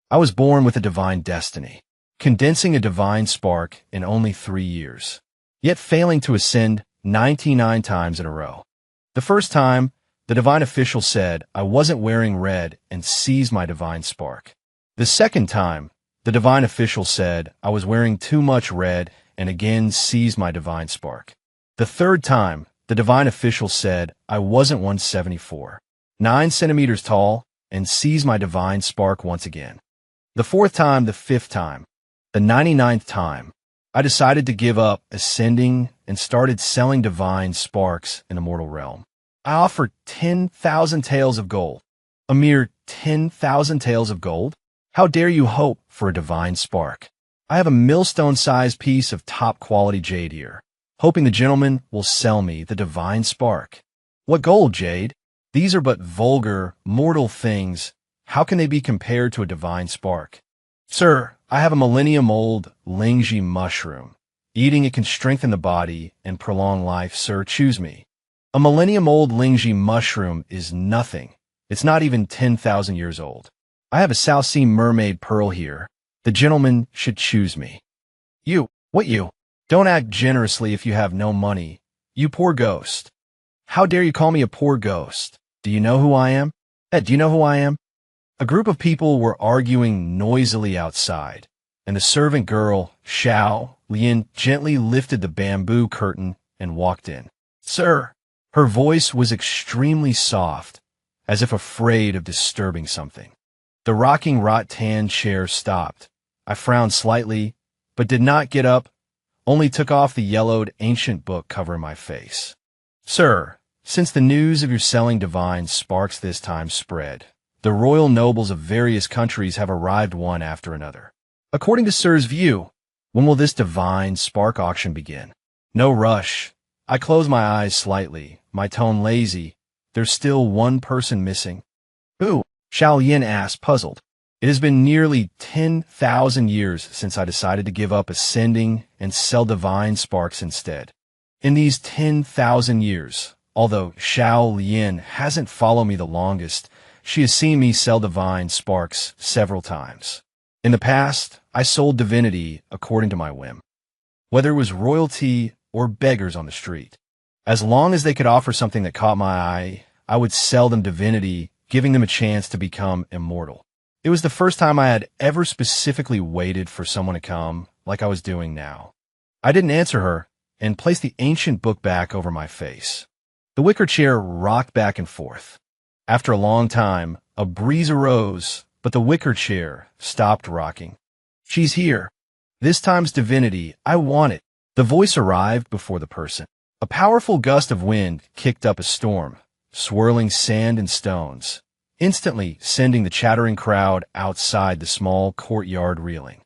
I was born with a divine destiny, condensing a divine spark in only 3 years, yet failing to ascend 99 times in a row. The first time, the divine official said I wasn't wearing red and seized my divine spark. The second time, the divine official said I was wearing too much red and again seized my divine spark. The third time, the divine official said I wasn't 174, 9 centimeters tall, and seized my divine spark once again. The fourth time, the fifth time, the 99th time, I decided to give up ascending and started selling divine sparks in the mortal realm. I offered 10,000 taels of gold. A mere 10,000 taels of gold? How dare you hope for a divine spark? I have a millstone-sized piece of top-quality jade here, hoping the gentleman will sell me the divine spark. What gold, jade? These are but vulgar, mortal things. How can they be compared to a divine spark? Sir, I have a millennium-old Lingji mushroom. Eating it can strengthen the body and prolong life, sir. Choose me. A millennium-old Lingji mushroom is nothing. It's not even 10,000 years old. I have a South Sea mermaid pearl here. The gentleman should choose me. You, what you? Don't act generously if you have no money. You poor ghost. How dare you call me a poor ghost? Do you know who I am? Do you know who I am? A group of people were arguing noisily outside, and the servant girl, Xiao Lian, gently lifted the bamboo curtain and walked in. Sir, her voice was extremely soft, as if afraid of disturbing something. The rocking rattan chair stopped. I frowned slightly, but did not get up, only took off the yellowed ancient book covering my face. Sir, since the news of your selling divine sparks this time spread, the royal nobles of various countries have arrived one after another. According to Sir's view, when will this divine spark auction begin? No rush. I close my eyes slightly, my tone lazy. There's still one person missing. Who? Xiao Yin asked, puzzled. It has been nearly 10,000 years since I decided to give up ascending and sell divine sparks instead. In these 10,000 years, although Xiao Yin hasn't followed me the longest, she has seen me sell divine sparks several times. In the past, I sold divinity according to my whim, whether it was royalty or beggars on the street. As long as they could offer something that caught my eye, I would sell them divinity, giving them a chance to become immortal. It was the first time I had ever specifically waited for someone to come, like I was doing now. I didn't answer her and placed the ancient book back over my face. The wicker chair rocked back and forth. After a long time, a breeze arose, but the wicker chair stopped rocking. She's here. This time's divinity, I want it. The voice arrived before the person. A powerful gust of wind kicked up a storm, swirling sand and stones, instantly sending the chattering crowd outside the small courtyard reeling.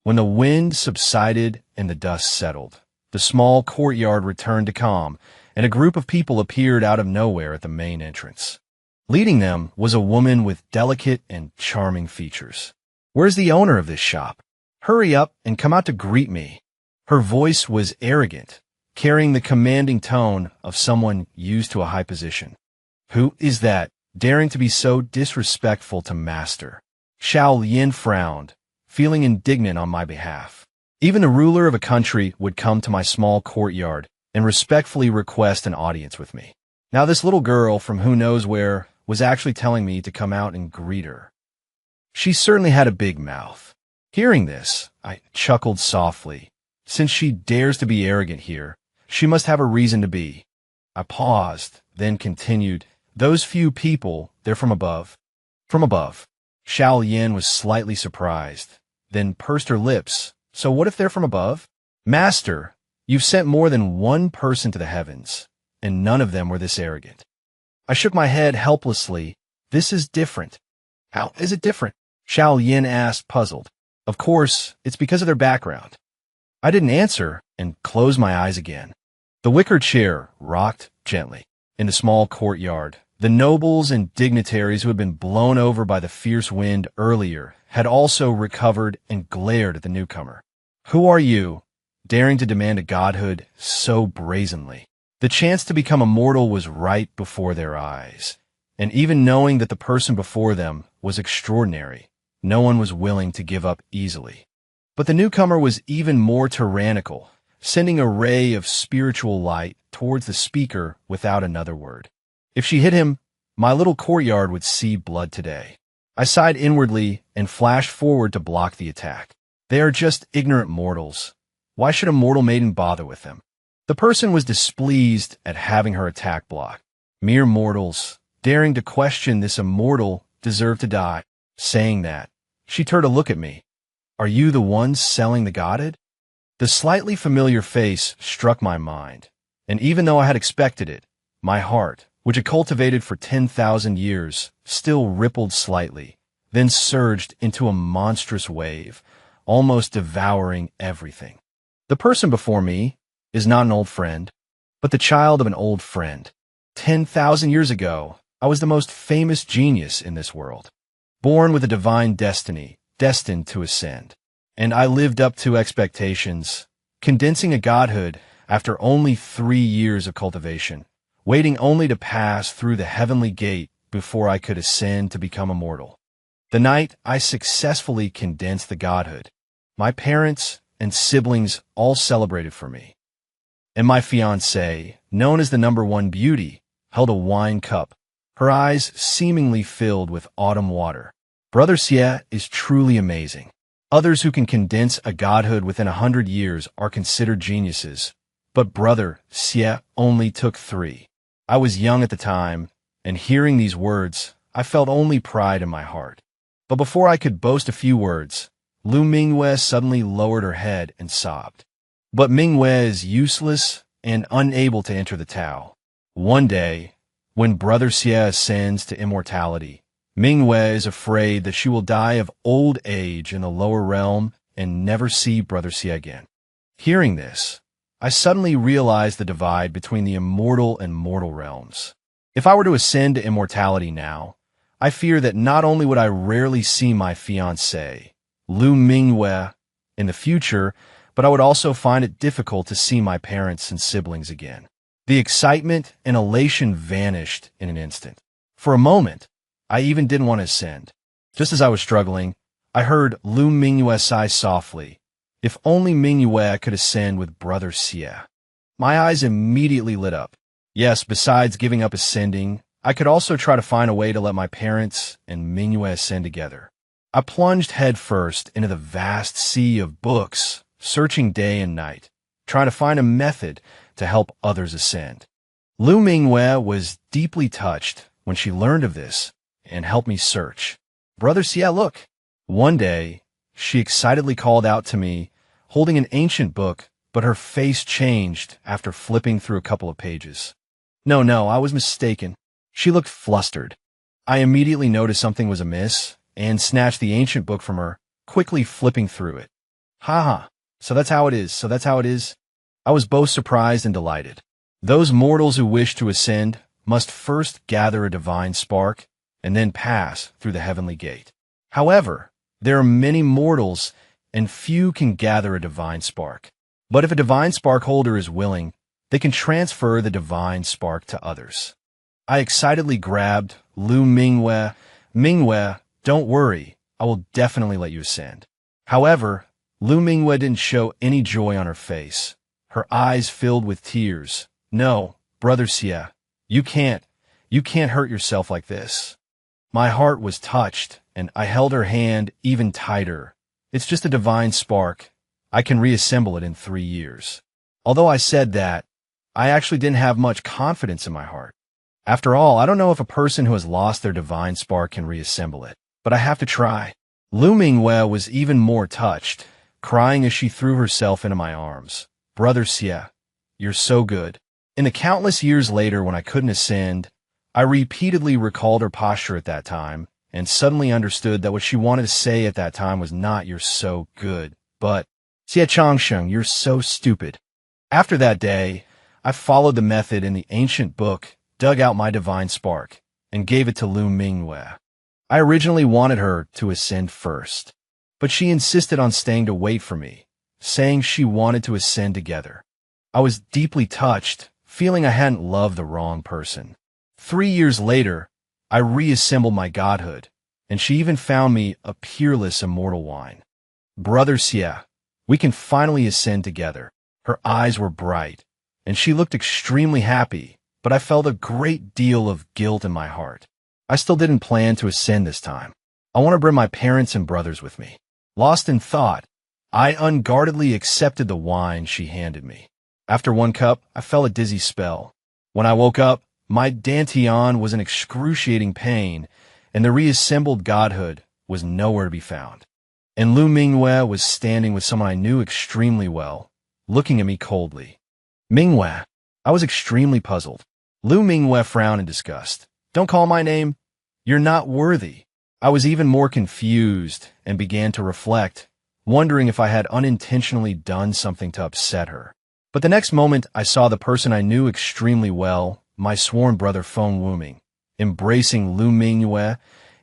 When the wind subsided and the dust settled, the small courtyard returned to calm, and a group of people appeared out of nowhere at the main entrance. Leading them was a woman with delicate and charming features. Where's the owner of this shop? Hurry up and come out to greet me. Her voice was arrogant, carrying the commanding tone of someone used to a high position. Who is that, daring to be so disrespectful to master? Xiao Yin frowned, feeling indignant on my behalf. Even the ruler of a country would come to my small courtyard and respectfully request an audience with me. Now this little girl from who knows where was actually telling me to come out and greet her. She certainly had a big mouth. Hearing this, I chuckled softly. Since she dares to be arrogant here, she must have a reason to be. I paused, then continued, those few people, they're from above. From above. Xiao Yin was slightly surprised, then pursed her lips. So what if they're from above? Master, you've sent more than one person to the heavens, and none of them were this arrogant. I shook my head helplessly. This is different. How is it different? Xiao Yin asked, puzzled. Of course, it's because of their background. I didn't answer and closed my eyes again. The wicker chair rocked gently. In the small courtyard, the nobles and dignitaries who had been blown over by the fierce wind earlier had also recovered and glared at the newcomer. Who are you, daring to demand a godhood so brazenly? The chance to become immortal was right before their eyes, and even knowing that the person before them was extraordinary, no one was willing to give up easily. But the newcomer was even more tyrannical, sending a ray of spiritual light towards the speaker without another word. If she hit him, my little courtyard would see blood today. I sighed inwardly and flashed forward to block the attack. They are just ignorant mortals. Why should a mortal maiden bother with them? The person was displeased at having her attack blocked. Mere mortals, daring to question this immortal, deserve to die. Saying that, she turned to look at me. Are you the one selling the godhood? The slightly familiar face struck my mind, and even though I had expected it, my heart, which had cultivated for 10,000 years, still rippled slightly, then surged into a monstrous wave, almost devouring everything. The person before me is not an old friend, but the child of an old friend. 10,000 years ago, I was the most famous genius in this world, born with a divine destiny, destined to ascend. And I lived up to expectations, condensing a godhood after only 3 years of cultivation, waiting only to pass through the heavenly gate before I could ascend to become immortal. The night I successfully condensed the godhood, my parents and siblings all celebrated for me. And my fiancée, known as the #1 beauty, held a wine cup, her eyes seemingly filled with autumn water. Brother Xie is truly amazing. Others who can condense a godhood within 100 years are considered geniuses, but Brother Xie only took 3. I was young at the time, and hearing these words, I felt only pride in my heart. But before I could boast a few words, Lu Mingwei suddenly lowered her head and sobbed. But Mingwei is useless and unable to enter the Tao. One day, when Brother Xie ascends to immortality, Mingwei is afraid that she will die of old age in the lower realm and never see Brother Xie again. Hearing this, I suddenly realized the divide between the immortal and mortal realms. If I were to ascend to immortality now, I fear that not only would I rarely see my fiancée, Lu Mingwei, in the future, but I would also find it difficult to see my parents and siblings again. The excitement and elation vanished in an instant. For a moment, I even didn't want to ascend. Just as I was struggling, I heard Lu Mingwei sigh softly. If only Mingwei could ascend with Brother Xie. My eyes immediately lit up. Yes, besides giving up ascending, I could also try to find a way to let my parents and Mingwei ascend together. I plunged headfirst into the vast sea of books, searching day and night, trying to find a method to help others ascend. Lu Mingwei was deeply touched when she learned of this and helped me search. Brother Xie, look. One day, she excitedly called out to me, holding an ancient book, but her face changed after flipping through a couple of pages. No, I was mistaken. She looked flustered. I immediately noticed something was amiss and snatched the ancient book from her, quickly flipping through it. So that's how it is. I was both surprised and delighted. Those mortals who wish to ascend must first gather a divine spark and then pass through the heavenly gate. However, there are many mortals, and few can gather a divine spark. But if a divine spark holder is willing, they can transfer the divine spark to others. I excitedly grabbed Lu Mingwei. Mingwei, don't worry, I will definitely let you ascend. However, Lu Mingwei didn't show any joy on her face. Her eyes filled with tears. No, Brother Xie, you can't hurt yourself like this. My heart was touched, and I held her hand even tighter. It's just a divine spark. I can reassemble it in 3 years. Although I said that, I actually didn't have much confidence in my heart. After all, I don't know if a person who has lost their divine spark can reassemble it, but I have to try. Lu Mingwei was even more touched, crying as she threw herself into my arms. Brother Xie, you're so good. In the countless years later when I couldn't ascend, I repeatedly recalled her posture at that time, and suddenly understood that what she wanted to say at that time was not "you're so good," but "Xie Changsheng, you're so stupid." After that day, I followed the method in the ancient book, dug out my divine spark, and gave it to Lu Mingwei. I originally wanted her to ascend first, but she insisted on staying to wait for me, saying she wanted to ascend together. I was deeply touched, feeling I hadn't loved the wrong person. 3 years later, I reassembled my godhood, and she even found me a peerless immortal wine. Brother Xie, we can finally ascend together. Her eyes were bright, and she looked extremely happy, but I felt a great deal of guilt in my heart. I still didn't plan to ascend this time. I want to bring my parents and brothers with me. Lost in thought, I unguardedly accepted the wine she handed me. After one cup, I felt a dizzy spell. When I woke up, my dantian was in excruciating pain, and the reassembled godhood was nowhere to be found. And Lu Mingwei was standing with someone I knew extremely well, looking at me coldly. Mingwei. I was extremely puzzled. Lu Mingwei frowned in disgust. Don't call my name. You're not worthy. I was even more confused and began to reflect, wondering if I had unintentionally done something to upset her. But the next moment, I saw the person I knew extremely well, my sworn brother Feng Wuming, embracing Lu Mingwei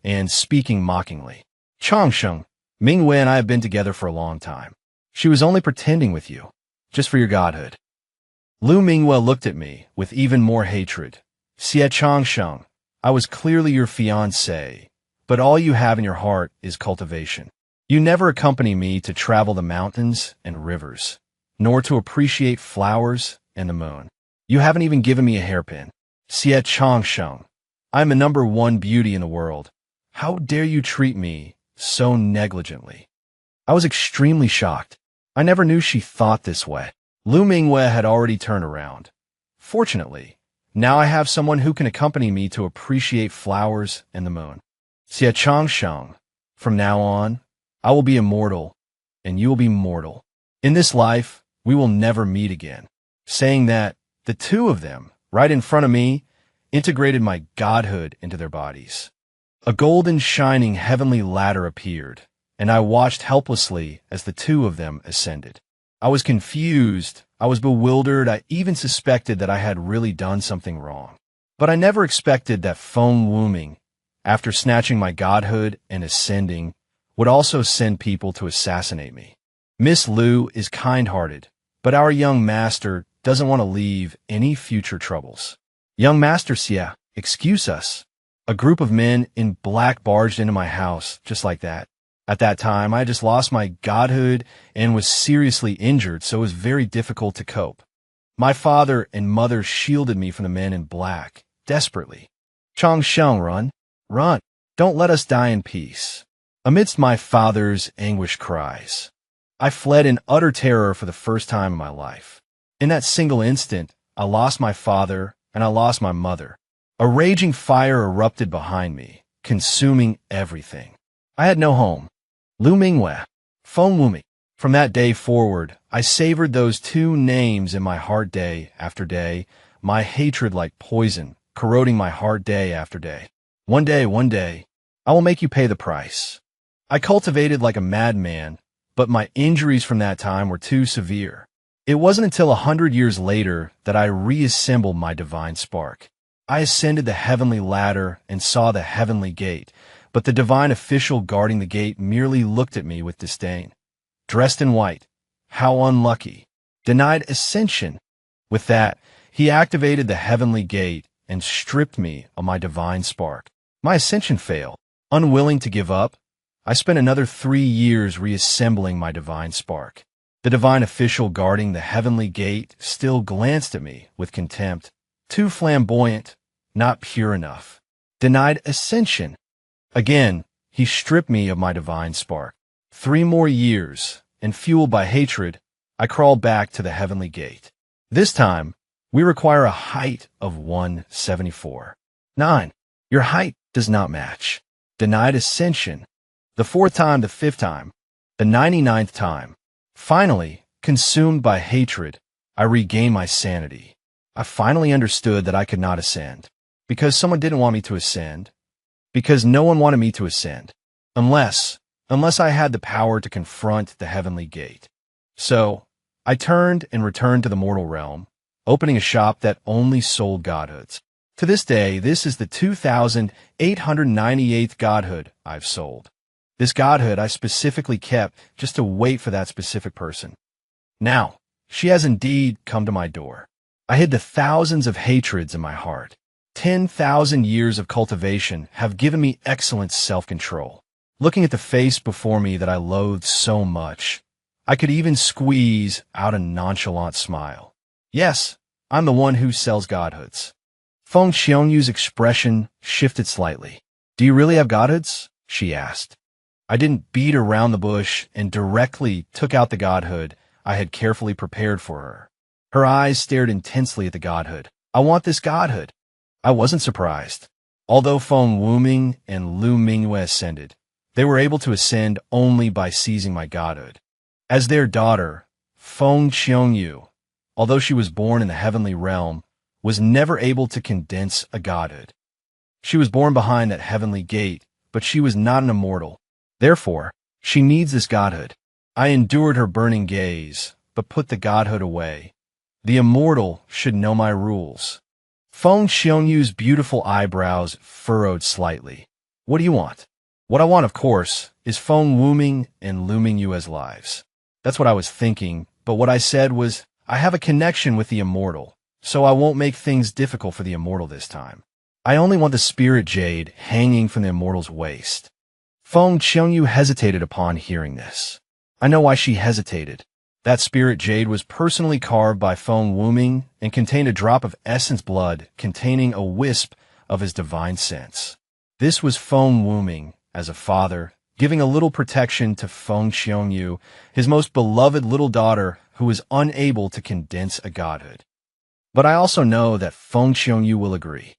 and speaking mockingly. Changsheng, Mingwei and I have been together for a long time. She was only pretending with you, just for your godhood. Lu Mingwei looked at me with even more hatred. Xie Changsheng, I was clearly your fiancé, but all you have in your heart is cultivation. You never accompany me to travel the mountains and rivers, nor to appreciate flowers and the moon. You haven't even given me a hairpin. Xie Changsheng, I'm the #1 beauty in the world. How dare you treat me so negligently? I was extremely shocked. I never knew she thought this way. Lu Mingwei had already turned around. Fortunately, now I have someone who can accompany me to appreciate flowers and the moon. Xie Changsheng, from now on, I will be immortal, and you will be mortal. In this life, we will never meet again. Saying that, the two of them, right in front of me, integrated my godhood into their bodies. A golden shining heavenly ladder appeared, and I watched helplessly as the two of them ascended. I was confused, I was bewildered, I even suspected that I had really done something wrong. But I never expected that Feng Wuming, after snatching my godhood and ascending, would also send people to assassinate me. Miss Lu is kind-hearted, but our young master doesn't want to leave any future troubles. Young Master Xie, excuse us. A group of men in black barged into my house, just like that. At that time, I had just lost my godhood and was seriously injured, so it was very difficult to cope. My father and mother shielded me from the men in black, desperately. Changsheng, run, run, don't let us die in peace. Amidst my father's anguished cries, I fled in utter terror for the first time in my life. In that single instant, I lost my father and I lost my mother. A raging fire erupted behind me, consuming everything. I had no home. Lu Mingwei, Feng Wuming. From that day forward, I savored those two names in my heart day after day, my hatred like poison, corroding my heart day after day. One day, I will make you pay the price. I cultivated like a madman, but my injuries from that time were too severe. It wasn't until 100 years later that I reassembled my divine spark. I ascended the heavenly ladder and saw the heavenly gate, but the divine official guarding the gate merely looked at me with disdain. Dressed in white, how unlucky. Denied ascension. With that, he activated the heavenly gate and stripped me of my divine spark. My ascension failed. Unwilling to give up, I spent another 3 years reassembling my divine spark. The divine official guarding the heavenly gate still glanced at me with contempt. Too flamboyant, not pure enough. Denied ascension. Again, he stripped me of my divine spark. 3 more years, and fueled by hatred, I crawled back to the heavenly gate. This time, we require a height of 174. 9. Your height does not match. Denied ascension. The 4th time, the 5th time, the 99th time. Finally, consumed by hatred, I regained my sanity. I finally understood that I could not ascend, because someone didn't want me to ascend, because no one wanted me to ascend, unless I had the power to confront the heavenly gate. So, I turned and returned to the mortal realm, opening a shop that only sold godhoods. To this day, this is the 2,898th godhood I've sold. This godhood I specifically kept just to wait for that specific person. Now, she has indeed come to my door. I hid the thousands of hatreds in my heart. 10,000 years of cultivation have given me excellent self-control. Looking at the face before me that I loathed so much, I could even squeeze out a nonchalant smile. Yes, I'm the one who sells godhoods. Feng Xionyu's expression shifted slightly. Do you really have godhoods? She asked. I didn't beat around the bush and directly took out the godhood I had carefully prepared for her. Her eyes stared intensely at the godhood. I want this godhood. I wasn't surprised. Although Feng Wuming and Lu Mingyue ascended, they were able to ascend only by seizing my godhood. As their daughter, Feng Xiongyu, although she was born in the heavenly realm, was never able to condense a godhood. She was born behind that heavenly gate, but she was not an immortal. Therefore, she needs this godhood. I endured her burning gaze, but put the godhood away. The immortal should know my rules. Feng Xionyu's beautiful eyebrows furrowed slightly. What do you want? What I want, of course, is Feng Wuming and Lu Mingyue's lives. That's what I was thinking, but what I said was, I have a connection with the immortal, so I won't make things difficult for the immortal this time. I only want the spirit jade hanging from the immortal's waist. Feng Xiongyu hesitated upon hearing this. I know why she hesitated. That spirit jade was personally carved by Feng Wuming and contained a drop of essence blood containing a wisp of his divine sense. This was Feng Wuming, as a father, giving a little protection to Feng Xiongyu, his most beloved little daughter who was unable to condense a godhood. But I also know that Feng Xiongyu will agree,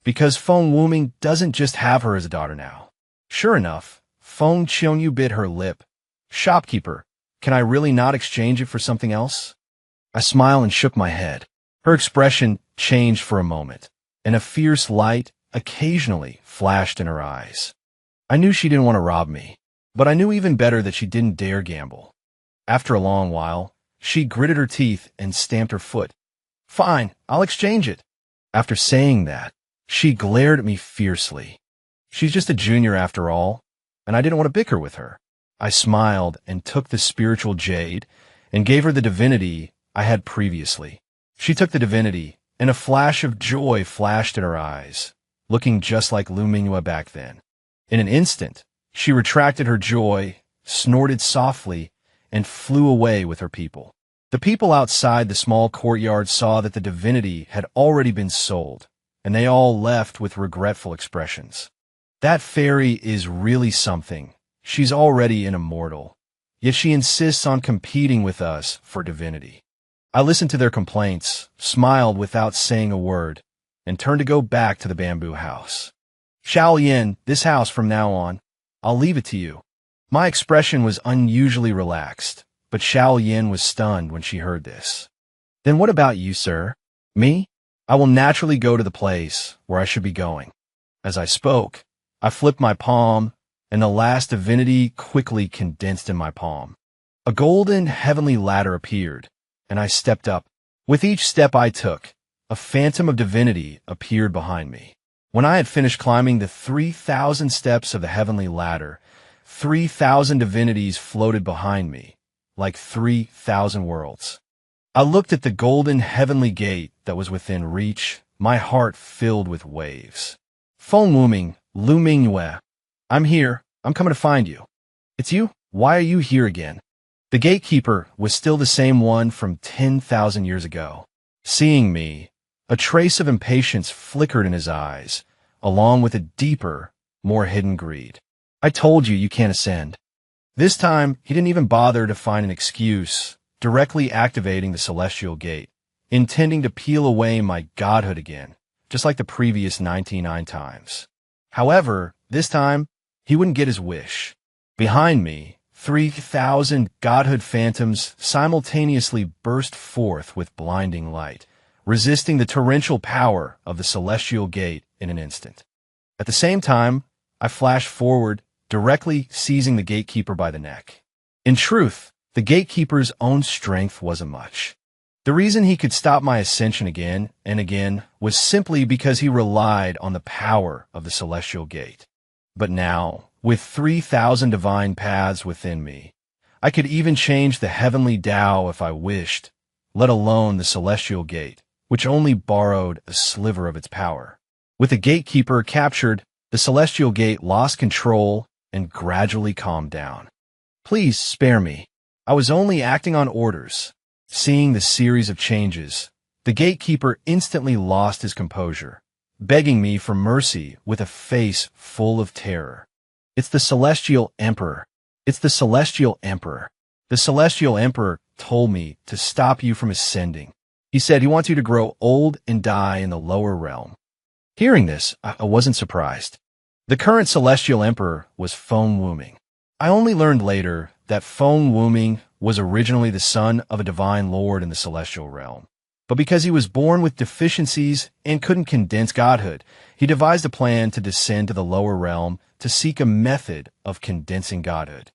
because Feng Wuming doesn't just have her as a daughter now. Sure enough, Feng Xiongyu bit her lip. Shopkeeper, can I really not exchange it for something else? I smiled and shook my head. Her expression changed for a moment, and a fierce light occasionally flashed in her eyes. I knew she didn't want to rob me, but I knew even better that she didn't dare gamble. After a long while, she gritted her teeth and stamped her foot. Fine, I'll exchange it. After saying that, she glared at me fiercely. She's just a junior after all, and I didn't want to bicker with her. I smiled and took the spiritual jade and gave her the divinity I had previously. She took the divinity, and a flash of joy flashed in her eyes, looking just like Lu Mingyue back then. In an instant, she retracted her joy, snorted softly, and flew away with her people. The people outside the small courtyard saw that the divinity had already been sold, and they all left with regretful expressions. That fairy is really something. She's already an immortal, yet she insists on competing with us for divinity. I listened to their complaints, smiled without saying a word, and turned to go back to the bamboo house. Shaolin, this house from now on, I'll leave it to you. My expression was unusually relaxed, but Shaolin was stunned when she heard this. Then what about you, sir? Me? I will naturally go to the place where I should be going. As I spoke, I flipped my palm, and the last divinity quickly condensed in my palm. A golden heavenly ladder appeared, and I stepped up. With each step I took, a phantom of divinity appeared behind me. When I had finished climbing the 3,000 steps of the heavenly ladder, 3,000 divinities floated behind me, like 3,000 worlds. I looked at the golden heavenly gate that was within reach, my heart filled with waves. Feng Wuming, Lu Mingyue, I'm here. I'm coming to find you. It's you? Why are you here again? The gatekeeper was still the same one from 10,000 years ago. Seeing me, a trace of impatience flickered in his eyes, along with a deeper, more hidden greed. I told you can't ascend. This time, he didn't even bother to find an excuse, directly activating the celestial gate, intending to peel away my godhood again, just like the previous 99 times. However, this time, he wouldn't get his wish. Behind me, 3,000 godhood phantoms simultaneously burst forth with blinding light, resisting the torrential power of the celestial gate in an instant. At the same time, I flashed forward, directly seizing the gatekeeper by the neck. In truth, the gatekeeper's own strength wasn't much. The reason he could stop my ascension again and again was simply because he relied on the power of the celestial gate. But now, with 3,000 divine paths within me, I could even change the heavenly Tao if I wished, let alone the celestial gate, which only borrowed a sliver of its power. With the gatekeeper captured, the celestial gate lost control and gradually calmed down. Please spare me. I was only acting on orders. Seeing the series of changes, the gatekeeper instantly lost his composure, begging me for mercy with a face full of terror. It's the Celestial Emperor. It's the Celestial Emperor. The Celestial Emperor told me to stop you from ascending. He said he wants you to grow old and die in the lower realm. Hearing this, I wasn't surprised. The current Celestial Emperor was Feng Wuming. I only learned later that Feng Wuming was originally the son of a divine lord in the celestial realm. But because he was born with deficiencies and couldn't condense godhood, he devised a plan to descend to the lower realm to seek a method of condensing godhood.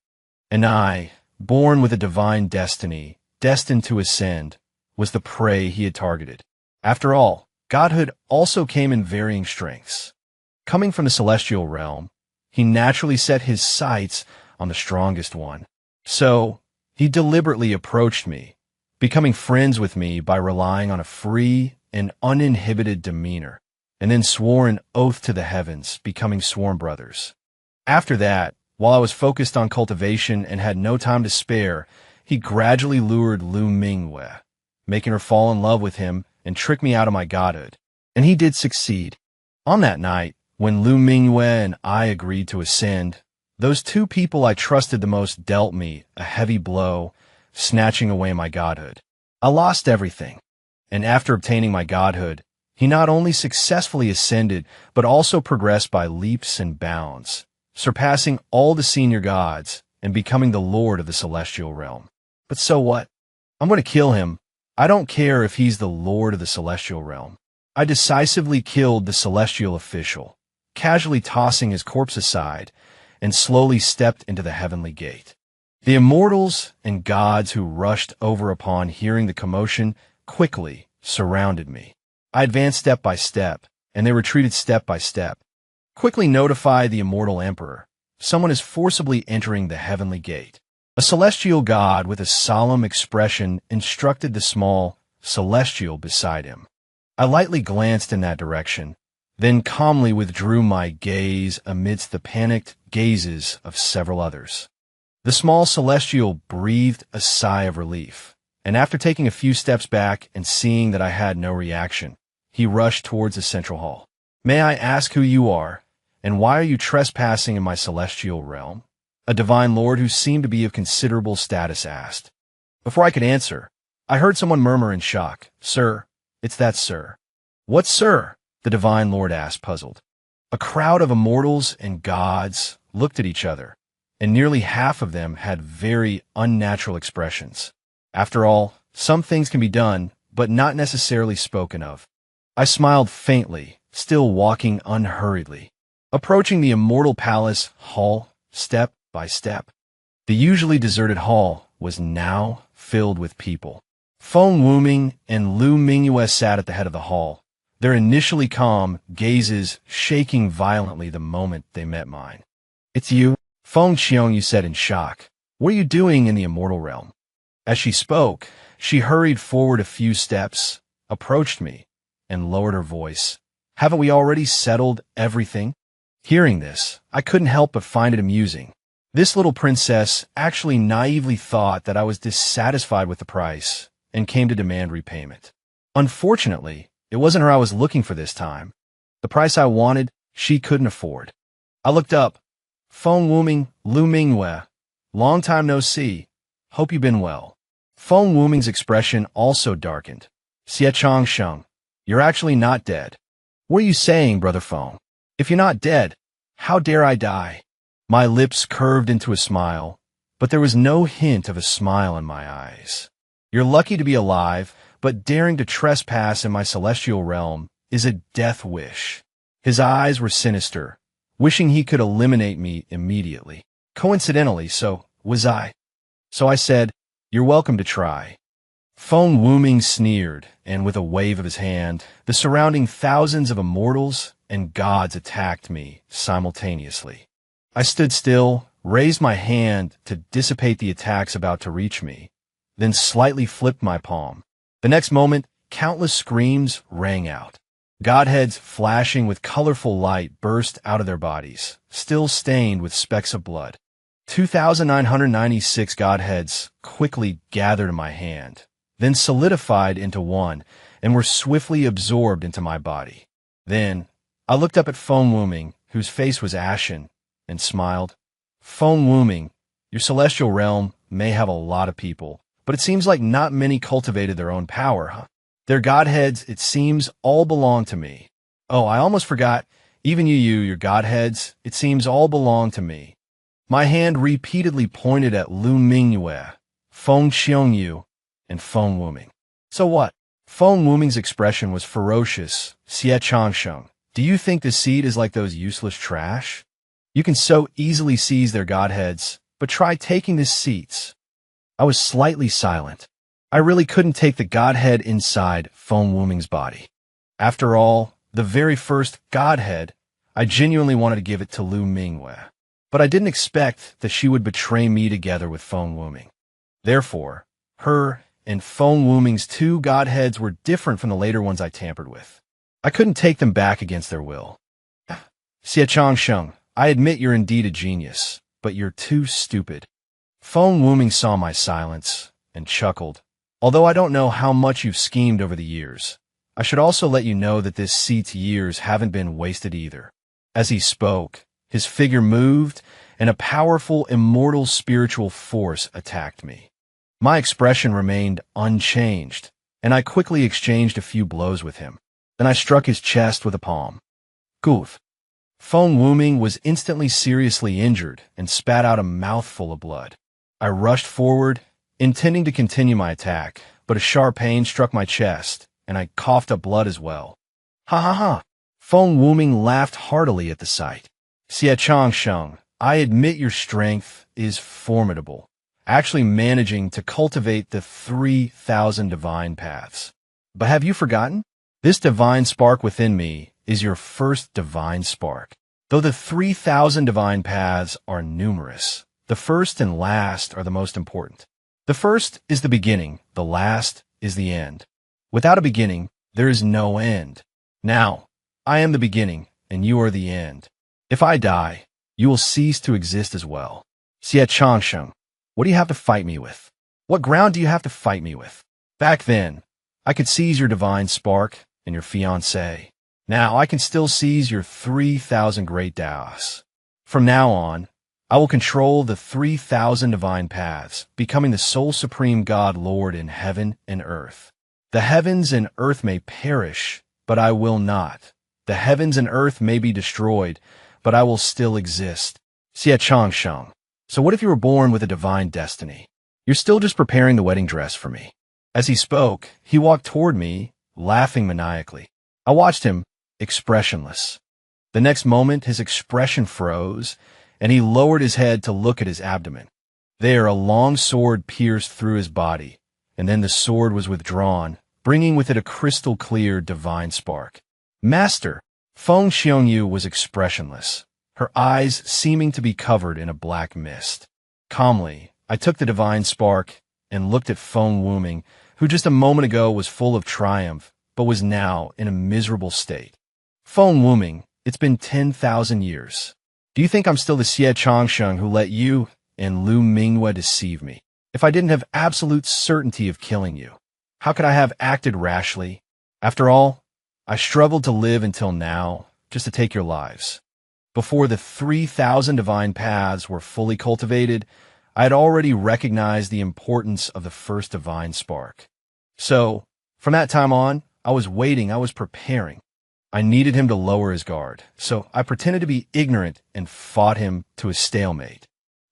And I, born with a divine destiny, destined to ascend, was the prey he had targeted. After all, godhood also came in varying strengths. Coming from the celestial realm, he naturally set his sights on the strongest one. So, he deliberately approached me, becoming friends with me by relying on a free and uninhibited demeanor, and then swore an oath to the heavens, becoming sworn brothers. After that, while I was focused on cultivation and had no time to spare, he gradually lured Lu Mingyue, making her fall in love with him and trick me out of my godhood. And he did succeed. On that night, when Lu Mingyue and I agreed to ascend, those two people I trusted the most dealt me a heavy blow, snatching away my godhood. I lost everything, and after obtaining my godhood, he not only successfully ascended, but also progressed by leaps and bounds, surpassing all the senior gods and becoming the lord of the celestial realm. But so what? I'm going to kill him. I don't care if he's the lord of the celestial realm. I decisively killed the celestial official, casually tossing his corpse aside, and slowly stepped into the heavenly gate. The immortals and gods who rushed over upon hearing the commotion quickly surrounded me. I advanced step by step, and they retreated step by step. Quickly notify the immortal emperor. Someone is forcibly entering the heavenly gate. A celestial god with a solemn expression instructed the small celestial beside him. I lightly glanced in that direction, then calmly withdrew my gaze amidst the panicked gazes of several others. The small celestial breathed a sigh of relief, and after taking a few steps back and seeing that I had no reaction, he rushed towards the central hall. May I ask who you are, and why are you trespassing in my celestial realm? A divine lord who seemed to be of considerable status asked. Before I could answer, I heard someone murmur in shock, Sir, it's that sir. What sir? The divine lord asked, puzzled. A crowd of immortals and gods looked at each other, and nearly half of them had very unnatural expressions. After all, some things can be done, but not necessarily spoken of. I smiled faintly, still walking unhurriedly, approaching the immortal palace hall step by step. The usually deserted hall was now filled with people. Feng Wuming and Lu Mingyue sat at the head of the hall, their initially calm gazes shaking violently the moment they met mine. It's you? Feng Qiongyu said in shock. What are you doing in the immortal realm? As she spoke, she hurried forward a few steps, approached me, and lowered her voice. Haven't we already settled everything? Hearing this, I couldn't help but find it amusing. This little princess actually naively thought that I was dissatisfied with the price and came to demand repayment. Unfortunately, it wasn't her I was looking for this time. The price I wanted, she couldn't afford. I looked up. Feng Wuming, Lu Mingyue. Long time no see. Hope you've been well. Feng Wuming's expression also darkened. Xie Chong Sheng, you're actually not dead. What are you saying, Brother Feng? If you're not dead, how dare I die? My lips curved into a smile, but there was no hint of a smile in my eyes. You're lucky to be alive, but daring to trespass in my celestial realm is a death wish. His eyes were sinister, wishing he could eliminate me immediately. Coincidentally, so was I. So I said, you're welcome to try. Feng Wuming sneered, and with a wave of his hand, the surrounding thousands of immortals and gods attacked me simultaneously. I stood still, raised my hand to dissipate the attacks about to reach me, then slightly flipped my palm. The next moment, countless screams rang out. Godheads flashing with colorful light burst out of their bodies, still stained with specks of blood. 2,996 godheads quickly gathered in my hand, then solidified into one and were swiftly absorbed into my body. Then I looked up at Feng Wuming, whose face was ashen, and smiled. Feng Wuming, your celestial realm may have a lot of people, but it seems like not many cultivated their own power, huh? Their godheads, it seems, all belong to me. Oh, I almost forgot. Even your godheads, it seems all belong to me. My hand repeatedly pointed at Lu Mingyue, Feng Xiongyu, and Feng Wuming. So what? Feng Wuming's expression was ferocious. Xie Changsheng, do you think the seed is like those useless trash? You can so easily seize their godheads, but try taking the seats. I was slightly silent. I really couldn't take the godhead inside Feng Wuming's body. After all, the very first godhead, I genuinely wanted to give it to Lu Mingyue. But I didn't expect that she would betray me together with Feng Wuming. Therefore, her and Feng Wuming's two godheads were different from the later ones I tampered with. I couldn't take them back against their will. Xie Changsheng, I admit you're indeed a genius, but you're too stupid. Feng Wuming saw my silence and chuckled. Although I don't know how much you've schemed over the years, I should also let you know that this seat's years haven't been wasted either. As he spoke, his figure moved, and a powerful, immortal spiritual force attacked me. My expression remained unchanged, and I quickly exchanged a few blows with him. Then I struck his chest with a palm. Goof. Feng Wuming was instantly seriously injured and spat out a mouthful of blood. I rushed forward, intending to continue my attack, but a sharp pain struck my chest, and I coughed up blood as well. Ha ha ha! Feng Wuming laughed heartily at the sight. Xie Changsheng, I admit your strength is formidable, actually managing to cultivate the 3,000 divine paths. But have you forgotten? This divine spark within me is your first divine spark. Though the 3,000 divine paths are numerous, the first and last are the most important. The first is the beginning, the last is the end. Without a beginning, there is no end. Now, I am the beginning, and you are the end. If I die, you will cease to exist as well. Xie Changsheng, what do you have to fight me with? What ground do you have to fight me with? Back then, I could seize your divine spark and your fiancé. Now I can still seize your 3,000 great Taoists. From now on, I will control the 3,000 divine paths, becoming the sole supreme God Lord in heaven and earth. The heavens and earth may perish, but I will not. The heavens and earth may be destroyed, but I will still exist. Xie Changsheng. So what if you were born with a divine destiny? You're still just preparing the wedding dress for me. As he spoke, he walked toward me, laughing maniacally. I watched him, expressionless. The next moment, his expression froze, and he lowered his head to look at his abdomen. There, a long sword pierced through his body, and then the sword was withdrawn, bringing with it a crystal-clear divine spark. Master! Feng Xiongyu was expressionless, her eyes seeming to be covered in a black mist. Calmly, I took the divine spark and looked at Feng Wuming, who just a moment ago was full of triumph, but was now in a miserable state. Feng Wuming, it's been 10,000 years. Do you think I'm still the Xie Changsheng who let you and Lu Mingyue deceive me? If I didn't have absolute certainty of killing you, how could I have acted rashly? After all, I struggled to live until now, just to take your lives. Before the 3,000 divine paths were fully cultivated, I had already recognized the importance of the first divine spark. So, from that time on, I was waiting, I was preparing. I needed him to lower his guard, so I pretended to be ignorant and fought him to a stalemate.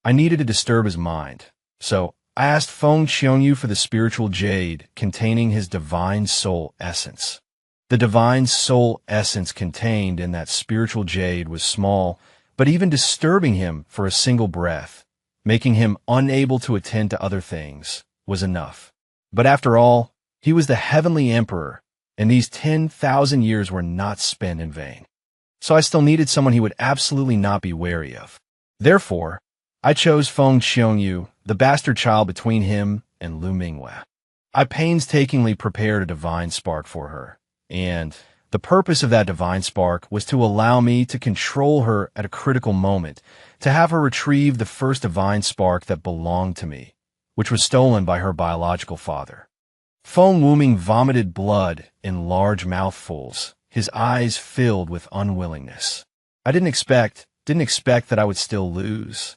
I needed to disturb his mind, so I asked Feng Xiongyu for the spiritual jade containing his divine soul essence. The divine soul essence contained in that spiritual jade was small, but even disturbing him for a single breath, making him unable to attend to other things, was enough. But after all, he was the heavenly emperor, and these 10,000 years were not spent in vain. So I still needed someone he would absolutely not be wary of. Therefore, I chose Feng Xiongyu, the bastard child between him and Lu Mingyue. I painstakingly prepared a divine spark for her, and, though The purpose of that divine spark was to allow me to control her at a critical moment, to have her retrieve the first divine spark that belonged to me, which was stolen by her biological father. Feng Wuming vomited blood in large mouthfuls, his eyes filled with unwillingness. I didn't expect that I would still lose.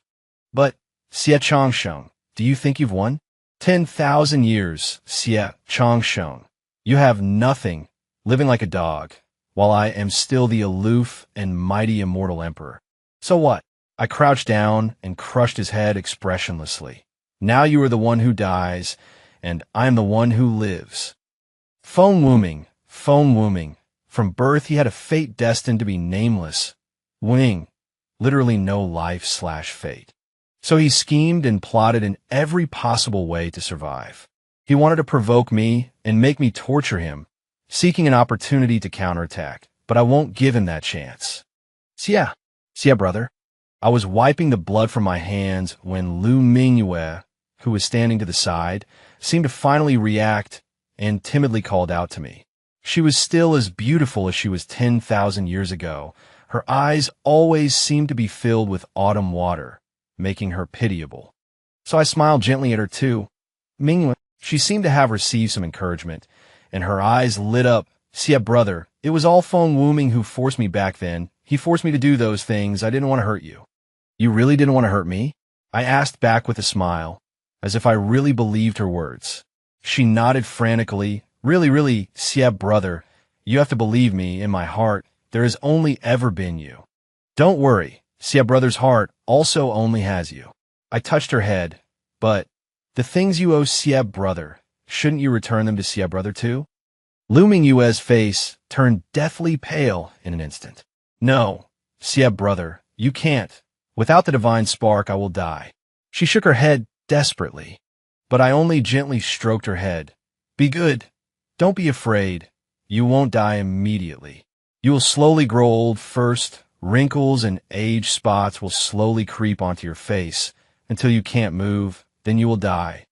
But, Xie Changsheng, do you think you've won? 10,000 years, Xie Changsheng. You have nothing, living like a dog, while I am still the aloof and mighty immortal emperor. So what? I crouched down and crushed his head expressionlessly. Now you are the one who dies, and I am the one who lives. Feng Wuming. From birth he had a fate destined to be nameless. Wing, literally no life/fate. So he schemed and plotted in every possible way to survive. He wanted to provoke me and make me torture him, seeking an opportunity to counterattack, but I won't give him that chance. Xie, brother. I was wiping the blood from my hands when Lu Mingyue, who was standing to the side, seemed to finally react and timidly called out to me. She was still as beautiful as she was 10,000 years ago. Her eyes always seemed to be filled with autumn water, making her pitiable. So I smiled gently at her too. Mingyue, she seemed to have received some encouragement, and her eyes lit up. Xie, brother, it was all Feng Wuming who forced me back then. He forced me to do those things. I didn't want to hurt you. You really didn't want to hurt me? I asked back with a smile, as if I really believed her words. She nodded frantically. Really, Xie, brother, you have to believe me. In my heart, there has only ever been you. Don't worry, Xie, brother's heart also only has you. I touched her head. But the things you owe Xie, brother, shouldn't you return them to Xie, brother too? Lu Mingyue's face turned deathly pale in an instant. No, Xie, brother, you can't. Without the divine spark, I will die. She shook her head desperately, but I only gently stroked her head. Be good. Don't be afraid. You won't die immediately. You will slowly grow old first. Wrinkles and age spots will slowly creep onto your face until you can't move. Then you will die.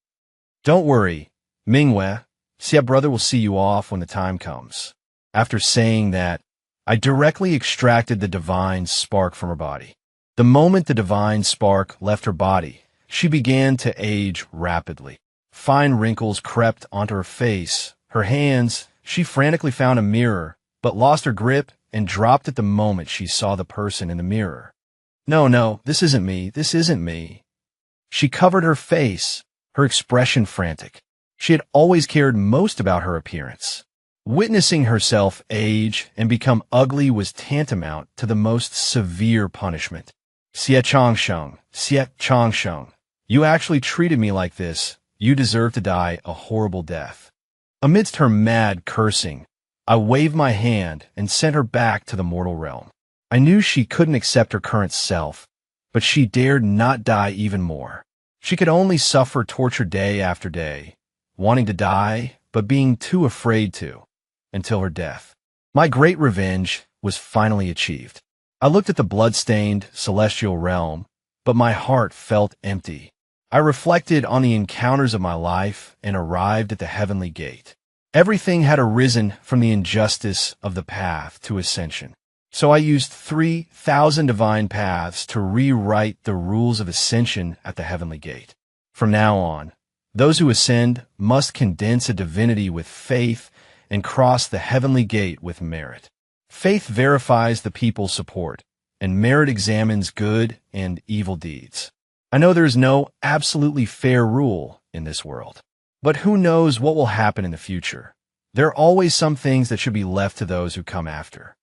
Don't worry, Mingyue. Xie, brother will see you off when the time comes. After saying that, I directly extracted the divine spark from her body. The moment the divine spark left her body, she began to age rapidly. Fine wrinkles crept onto her face. Her hands, she frantically found a mirror, but lost her grip and dropped at the moment she saw the person in the mirror. No, this isn't me. She covered her face, her expression frantic. She had always cared most about her appearance. Witnessing herself age and become ugly was tantamount to the most severe punishment. Xie Changsheng, you actually treated me like this. You deserve to die a horrible death. Amidst her mad cursing, I waved my hand and sent her back to the mortal realm. I knew she couldn't accept her current self, but she dared not die even more. She could only suffer torture day after day, wanting to die, but being too afraid to, until her death. My great revenge was finally achieved. I looked at the blood-stained celestial realm, but my heart felt empty. I reflected on the encounters of my life and arrived at the heavenly gate. Everything had arisen from the injustice of the path to ascension. So I used 3,000 divine paths to rewrite the rules of ascension at the heavenly gate. From now on, those who ascend must condense a divinity with faith and cross the heavenly gate with merit. Faith verifies the people's support, and merit examines good and evil deeds. I know there is no absolutely fair rule in this world, but who knows what will happen in the future? There are always some things that should be left to those who come after.